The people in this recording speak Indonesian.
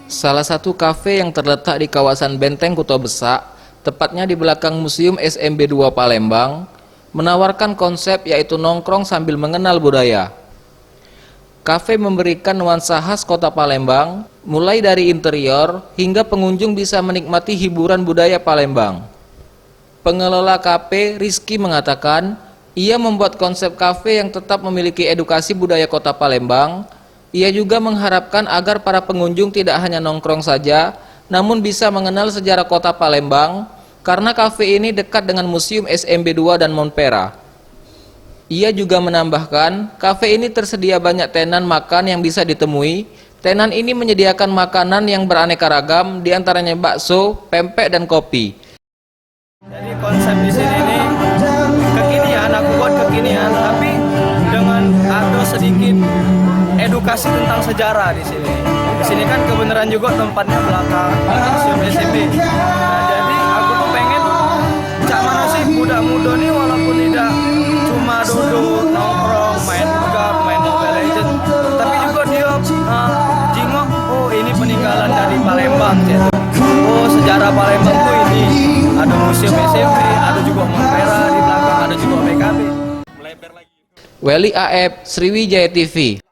Salah satu kafe yang terletak di kawasan Benteng Kuto Besak, tepatnya di belakang Museum SMB 2 Palembang, menawarkan konsep yaitu nongkrong sambil mengenal budaya. Kafe memberikan nuansa khas kota Palembang, mulai dari interior hingga pengunjung bisa menikmati hiburan budaya Palembang. Pengelola kafe, Rizky, mengatakan ia membuat konsep kafe yang tetap memiliki edukasi budaya kota Palembang. Ia juga mengharapkan agar para pengunjung tidak hanya nongkrong saja, namun bisa mengenal sejarah kota Palembang, karena kafe ini dekat dengan Museum SMB 2 dan Monpera. Ia juga menambahkan, kafe ini tersedia banyak tenan makan yang bisa ditemui. Tenan ini menyediakan makanan yang beraneka ragam, diantaranya bakso, pempek, dan kopi. Jadi konsep di sini ini kekinian, aku buat kekinian, tapi dengan ada sedikit edukasi tentang sejarah di sini. Di sini kan kebenaran juga tempatnya belakang Museum SMB. Nah, jadi aku tuh pengen cak mana sih muda-muda nih walaupun tidak cuma duduk nongkrong main gap, main Mobile Legends, tapi juga dia jingok, oh ini peninggalan dari Palembang gitu. Oh sejarah Palembang tuh ini ada Museum SMB, ada juga Monpera di belakang, ada juga PKB. Weli Aep, Sriwijaya TV.